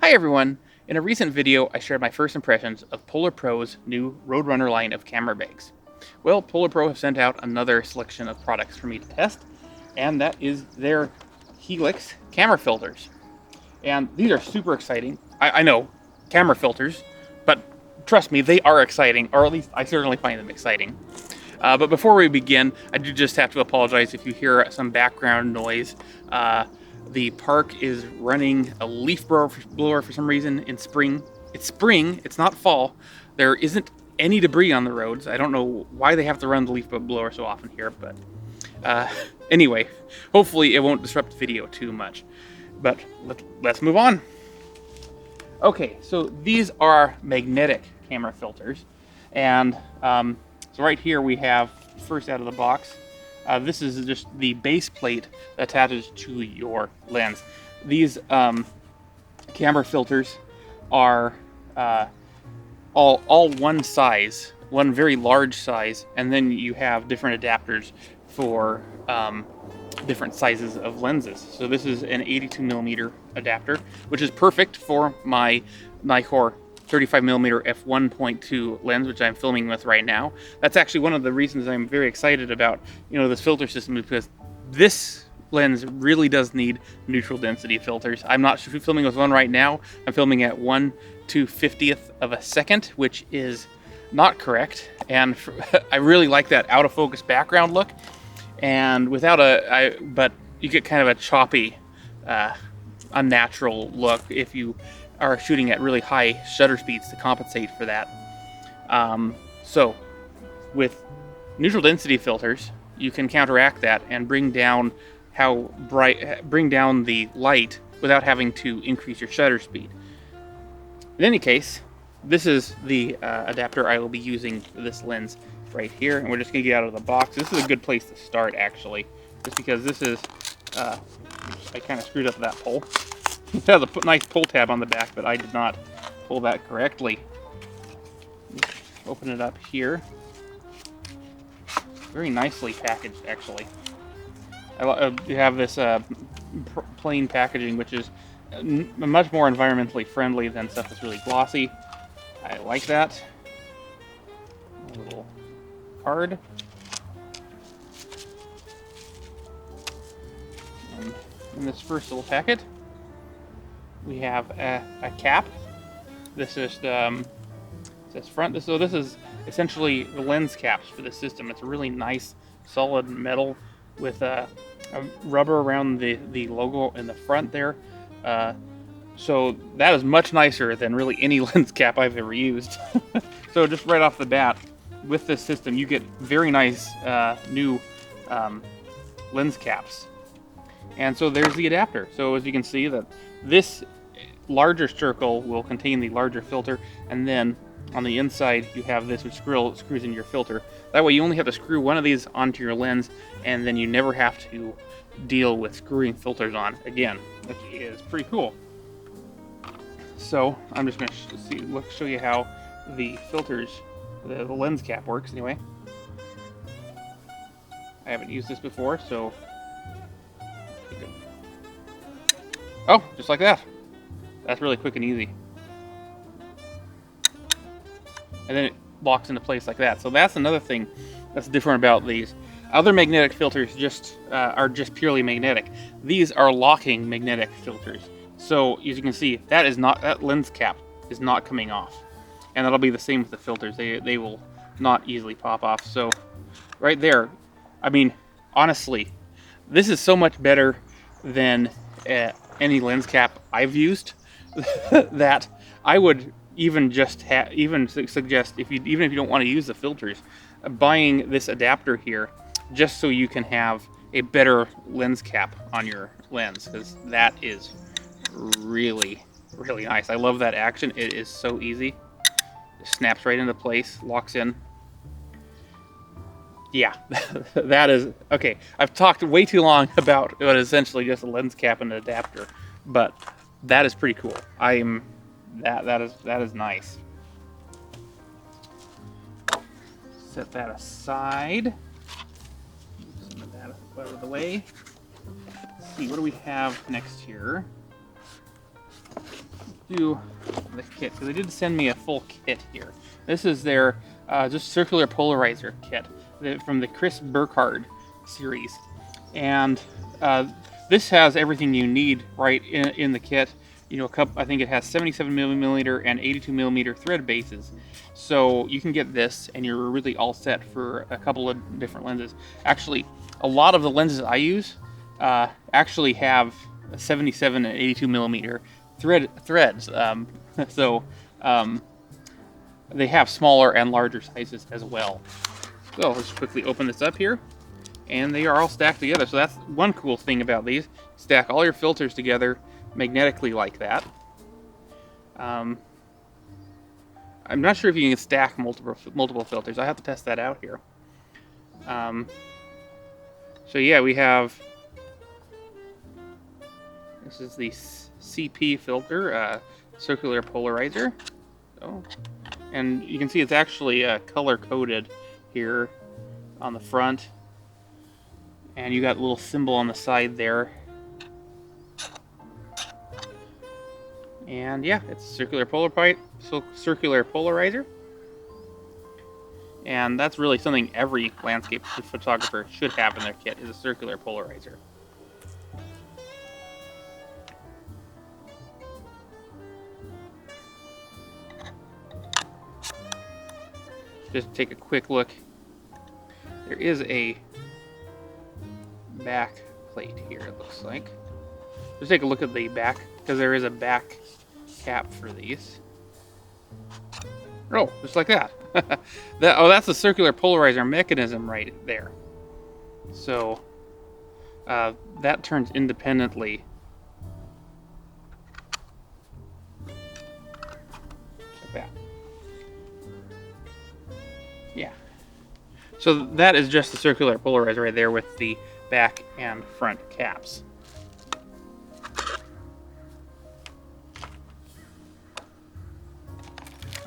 Hi everyone! In a recent video, I shared my first impressions of PolarPro's new Roadrunner line of camera bags. Well, PolarPro have sent out another selection of products for me to test, and that is their Helix camera filters. And these are super exciting. I know, camera filters, but trust me, they are exciting, or at least I certainly find them exciting. But before we begin, I do just have to apologize if you hear some background noise. The park is running a leaf blower for some reason in spring. It's spring, it's not fall. There isn't any debris on the roads. I don't know why they have to run the leaf blower so often here, but anyway, hopefully it won't disrupt the video too much. But let's move on. Okay, so these are magnetic camera filters, and so right here we have, first out of the box, this is just the base plate that attaches to your lens. These camera filters are all one size, one very large size, and then you have different adapters for different sizes of lenses. So this is an 82mm adapter, which is perfect for my Nikkor 35mm f1.2 lens, which I'm filming with right now. That's actually one of the reasons I'm very excited about, this filter system, because this lens really does need neutral density filters. I'm not filming with one right now. I'm filming at 1/250th of a second, which is not correct. And I really like that out of focus background look. And without but you get kind of a choppy, unnatural look if you are shooting at really high shutter speeds to compensate for that. So with neutral density filters, you can counteract that and bring down the light without having to increase your shutter speed. In any case, this is the adapter I will be using for this lens right here, and we're just gonna get out of the box. This is a good place to start, actually, just because this is I kind of screwed up that pull. It has a nice pull tab on the back, but I did not pull that correctly. Open it up here. Very nicely packaged, actually. You have this plain packaging, which is much more environmentally friendly than stuff that's really glossy. I like that. A little card. And in this first little packet, we have a cap. This is this front. So this is essentially the lens caps for the system. It's a really nice, solid metal with a rubber around the logo in the front there. So that is much nicer than really any lens cap I've ever used. So just right off the bat, with this system, you get very nice new lens caps. And so there's the adapter. So as you can see, that this larger circle will contain the larger filter, and then on the inside you have this which screws in your filter. That way you only have to screw one of these onto your lens, and then you never have to deal with screwing filters on again, which is pretty cool. So I'm just going to show you how the filters, the lens cap works anyway. I haven't used this before, so oh, just like that. That's really quick and easy. And then it locks into place like that. So that's another thing that's different about these. Other magnetic filters are just purely magnetic. These are locking magnetic filters. So as you can see, that lens cap is not coming off. And that'll be the same with the filters. They will not easily pop off. So right there, I mean, honestly, this is so much better than any lens cap I've used that I would even suggest, even if you don't want to use the filters, buying this adapter here just so you can have a better lens cap on your lens, because that is really, really nice. I love that action. It is so easy. It snaps right into place, locks in. Yeah, that is okay. I've talked way too long about what is essentially just a lens cap and an adapter, but that is pretty cool. That is nice. Set that aside. Some of that out of the way. Let's see, what do we have next here? do the kit, because they did send me a full kit here. This is their just circular polarizer kit from the Burkard series, and this has everything you need right in the kit. You know, I think it has 77mm and 82mm thread bases, so you can get this and you're really all set for a couple of different lenses. Actually, a lot of the lenses I use actually have 77 and 82mm threads, so they have smaller and larger sizes as well. So let's quickly open this up here, and they are all stacked together. So that's one cool thing about these. Stack all your filters together magnetically like that. I'm not sure if you can stack multiple filters. I have to test that out here. So yeah, we have, this is the CP filter, circular polarizer. So, and you can see it's actually color coded here on the front, and you got a little symbol on the side there. And yeah, it's circular polarizer, and that's really something every landscape photographer should have in their kit, is a circular polarizer. Just take a quick look. There is a back plate here, it looks like. Just take a look at the back, because there is a back cap for these. Oh, just like that. That's a circular polarizer mechanism right there. So that turns independently. Like that. Yeah. So that is just the circular polarizer right there with the back and front caps.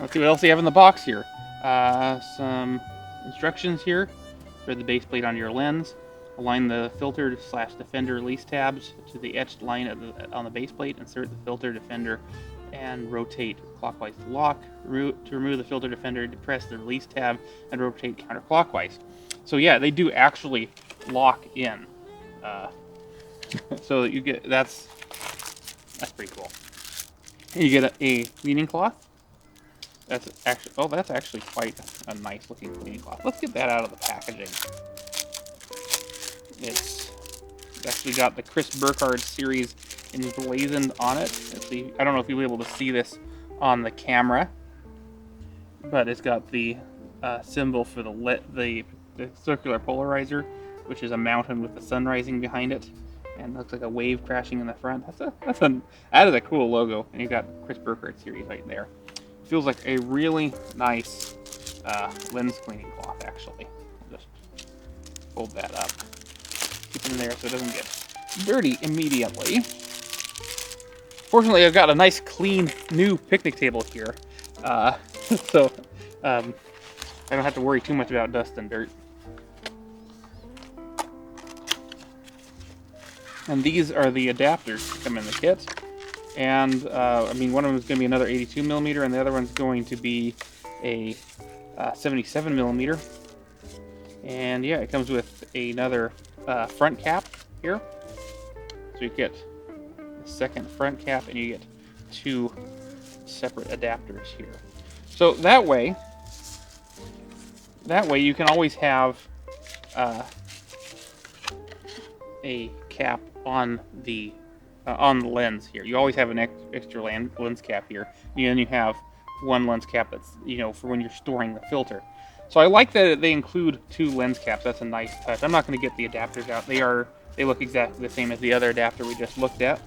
Let's see what else you have in the box here. Some instructions here for the base plate on your lens. Align the filter / defender release tabs to the etched line on the base plate. Insert the filter defender and rotate clockwise to lock. To remove the filter defender, depress the release tab and rotate counterclockwise. So yeah, they do actually lock in. So you get that's pretty cool. You get a cleaning cloth. That's actually quite a nice looking cleaning cloth. Let's get that out of the packaging. It's actually got the Burkard series emblazoned on it. Let's see. I don't know if you'll be able to see this on the camera, but it's got the symbol for the circular polarizer, which is a mountain with the sun rising behind it, and looks like a wave crashing in the front. That is a cool logo, and you got Burkard series right there. Feels like a really nice lens cleaning cloth, actually. I'll just fold that up, keep it in there so it doesn't get dirty immediately. Fortunately, I've got a nice, clean, new picnic table here, so I don't have to worry too much about dust and dirt. And these are the adapters that come in the kit. And I mean, one of them is going to be another 82mm, and the other one's going to be a 77mm. And yeah, it comes with another front cap here. So you get a second front cap, and you get two separate adapters here. So that way you can always have a cap on the lens here. You always have an extra lens cap here, and then you have one lens cap that's, you know, for when you're storing the filter. So I like that they include two lens caps. That's a nice touch. I'm not going to get the adapters out. They look exactly the same as the other adapter we just looked at.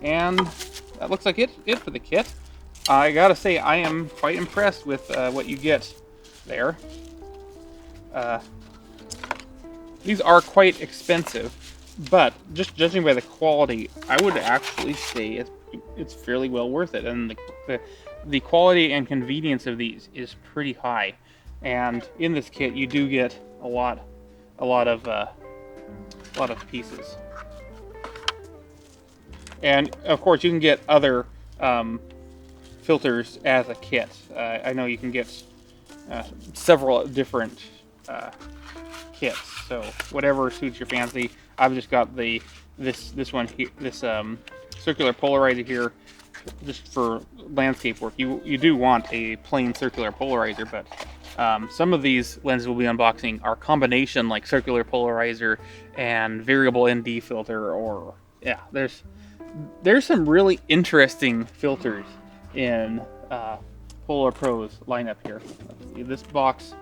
And that looks like it for the kit. I gotta say, I am quite impressed with what you get there. These are quite expensive, but just judging by the quality, I would actually say it's fairly well worth it. And the quality and convenience of these is pretty high. And in this kit, you do get a lot a lot of pieces. And of course, you can get other filters as a kit. I know you can get several different kits. So whatever suits your fancy. I've just got this one here, this circular polarizer here, just for landscape work. You do want a plain circular polarizer, but some of these lenses we'll be unboxing are combination, like circular polarizer and variable ND filter, or yeah, there's some really interesting filters in PolarPro's lineup here. Let's see, this box,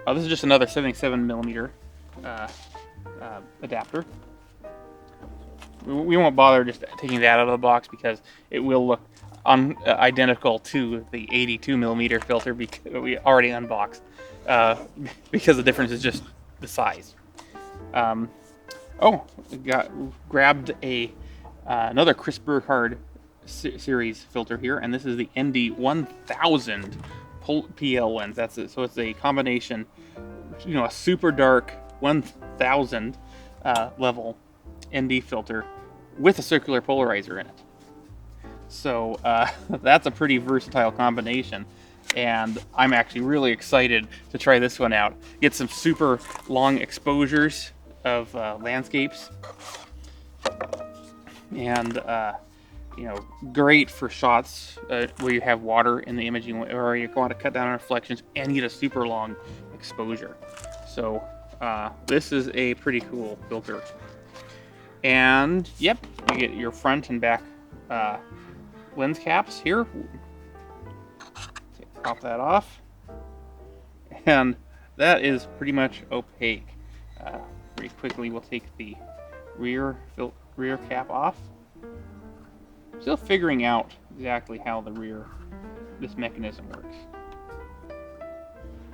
this is just another 77mm adapter. We won't bother just taking that out of the box because it will look identical to the 82mm filter because we already unboxed, because the difference is just the size. Grabbed another Chris Burkard series filter here, and this is the ND 1000 PL lens. That's it. So it's a combination, a super dark 1000 level ND filter with a circular polarizer in it. So that's a pretty versatile combination, and I'm actually really excited to try this one out. Get some super long exposures of landscapes, and great for shots where you have water in the imaging, or you want to cut down on reflections and get a super long exposure. So this is a pretty cool filter. And yep, you get your front and back lens caps here. Pop that off, and that is pretty much opaque. Pretty quickly we'll take the rear cap off. Still figuring out exactly how this mechanism works.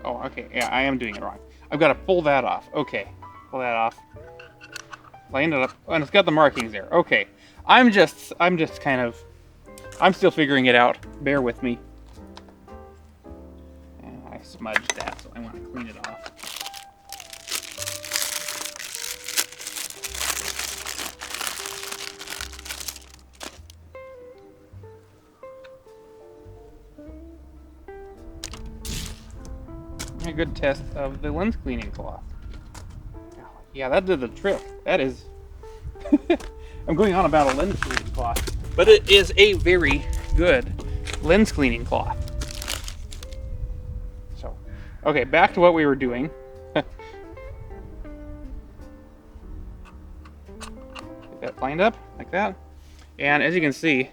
Oh, okay, yeah, I am doing it wrong. I've got to pull that off. Okay, pull that off. Line it up, and it's got the markings there. Okay, I'm still figuring it out. Bear with me. And I smudged that, so I want to clean it off. A good test of the lens cleaning cloth. Yeah, that did the trick. That is... I'm going on about a lens cleaning cloth, but it is a very good lens cleaning cloth. So, okay, back to what we were doing. Get that lined up like that. And as you can see,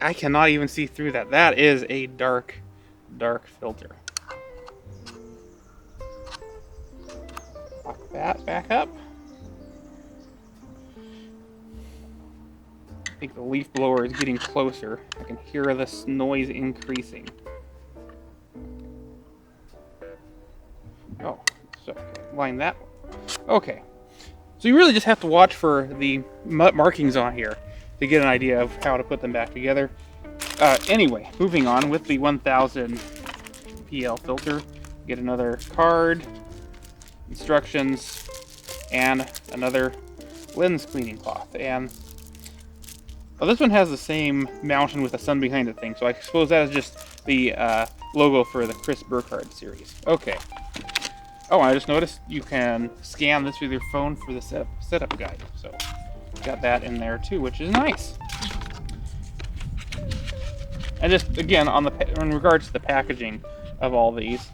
I cannot even see through that. That is a dark filter. Lock that back up. I think the leaf blower is getting closer. I can hear this noise increasing. Oh, so line that. Okay, so you really just have to watch for the markings on here to get an idea of how to put them back together. Anyway, moving on with the 1000 PL filter. Get another card, instructions, and another lens cleaning cloth. And this one has the same mountain with the sun behind it thing, so I suppose that is just the logo for the Chris Burkard series. Okay. Oh, I just noticed you can scan this with your phone for the setup guide. So got that in there too, which is nice. And just again, in regards to the packaging of all these,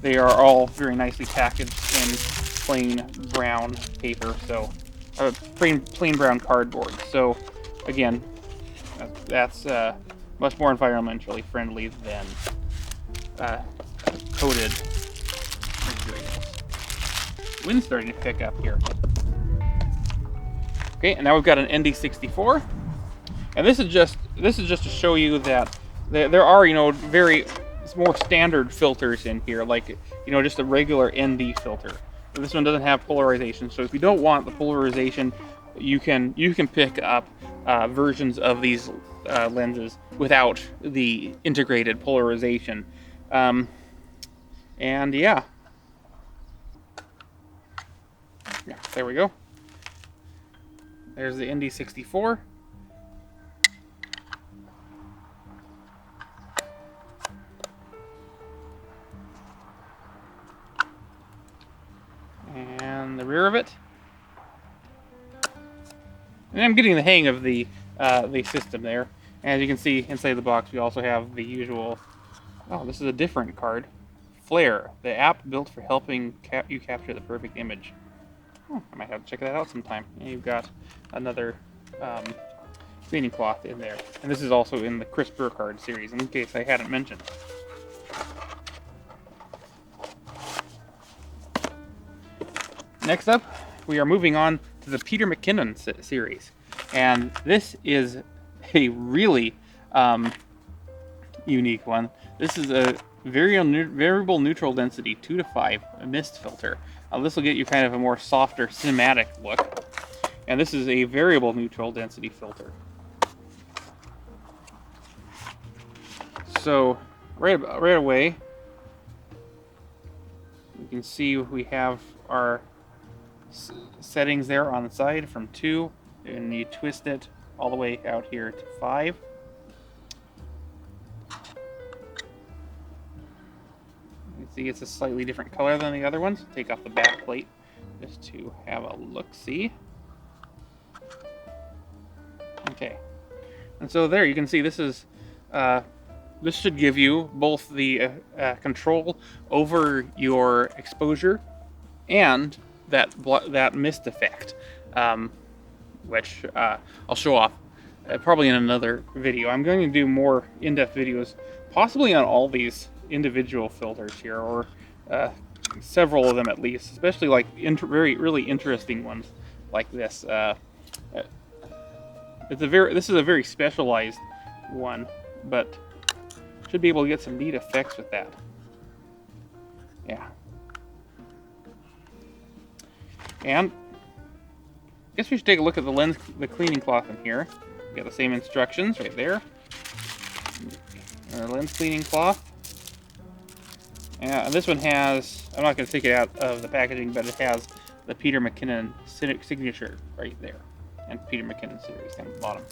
they are all very nicely packaged in plain brown paper, so plain brown cardboard. So again, that's much more environmentally friendly than coated materials. Wind's starting to pick up here. Okay, and now we've got an ND64. And this is just to show you that there are, very more standard filters in here, like, just a regular ND filter. But this one doesn't have polarization, so if you don't want the polarization, you can pick up versions of these lenses without the integrated polarization. And yeah, there we go. There's the ND64. And the rear of it. And I'm getting the hang of the system there. As you can see inside the box, we also have the usual. Oh, this is a different card. Flare, the app built for helping you capture the perfect image. Oh, I might have to check that out sometime. And you've got another cleaning cloth in there. And this is also in the Chris Burkard series, in case I hadn't mentioned. Next up, we are moving on to the Peter McKinnon series. And this is a really unique one. This is a variable neutral density 2 to 5 mist filter. This will get you kind of a more softer cinematic look. And this is a variable neutral density filter. So right away, you can see we have our settings there on the side from 2, and you twist it all the way out here to 5. You see it's a slightly different color than the other ones. Take off the back plate just to have a look-see. Okay, and so there you can see this is this should give you both the control over your exposure and that mist effect, which I'll show off probably in another video. I'm going to do more in-depth videos, possibly on all these individual filters here, or several of them at least, especially like really interesting ones like this. This is a very specialized one, but should be able to get some neat effects with that. Yeah. And I guess we should take a look at the cleaning cloth in here. We got the same instructions right there. Lens cleaning cloth. And this one has, I'm not going to take it out of the packaging, but it has the Peter McKinnon signature right there. And Peter McKinnon series down the bottom.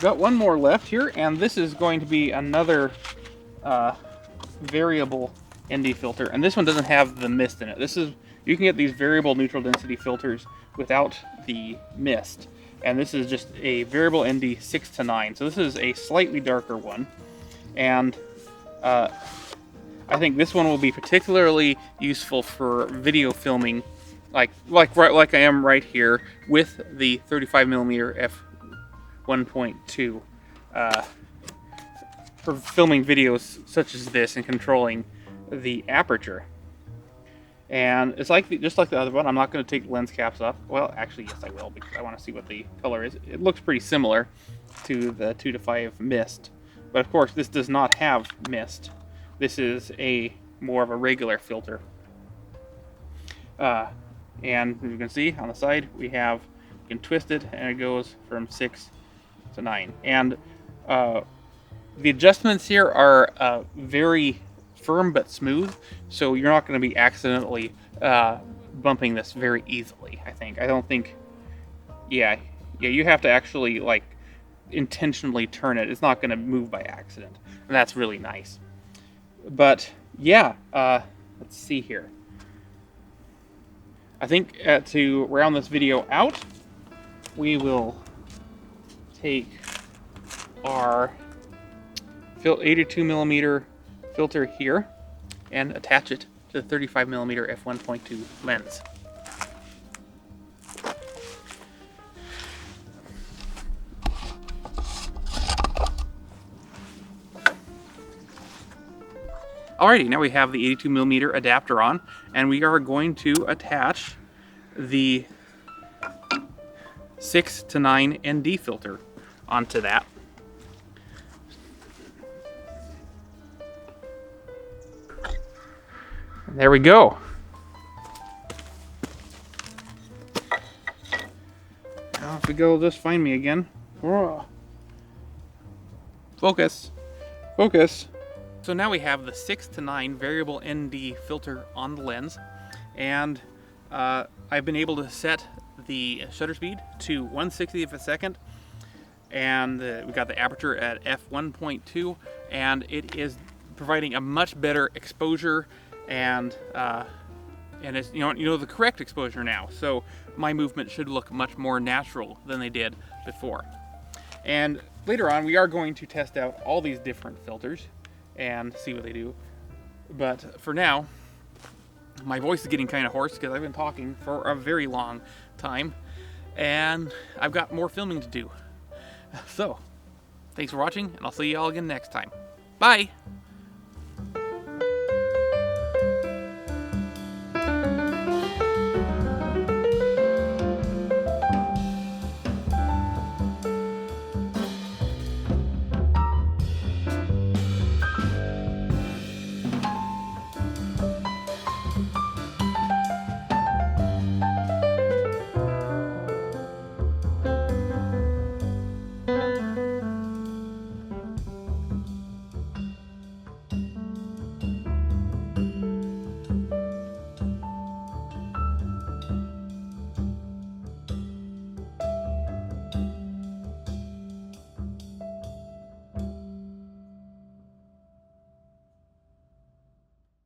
Got one more left here, and this is going to be another variable ND filter, and this one doesn't have the mist in it. You can get these variable neutral density filters without the mist, and this is just a variable ND 6 to 9. So this is a slightly darker one, and I think this one will be particularly useful for video filming, like I am right here with the 35mm f1.2 for filming videos such as this and controlling the aperture. And it's just like the other one. I'm not going to take the lens caps off. Well, actually, yes, I will, because I want to see what the color is. It looks pretty similar to the 2 to 5 mist, but of course, this does not have mist. This is more of a regular filter. And as you can see on the side, you can twist it, and it goes from 6 to 9. And the adjustments here are very firm but smooth, so you're not going to be accidentally bumping this very easily. I don't think. Yeah, you have to actually intentionally turn it. It's not going to move by accident, and that's really nice. But yeah, let's see here. I think to round this video out, we will take our 82mm filter here and attach it to the 35mm f1.2 lens. Alrighty, now we have the 82mm adapter on, and we are going to attach the 6 to 9 ND filter onto that. And there we go. Now if we go, just find me again. Focus. Focus. So now we have the 6:9 variable ND filter on the lens, and I've been able to set the shutter speed to 1/60th of a second, and we got the aperture at f1.2, and it is providing a much better exposure, and it's you know the correct exposure now. So my movement should look much more natural than they did before. And later on, we are going to test out all these different filters and see what they do. But for now, my voice is getting kind of hoarse because I've been talking for a very long time, and I've got more filming to do. So, thanks for watching, and I'll see you all again next time. Bye!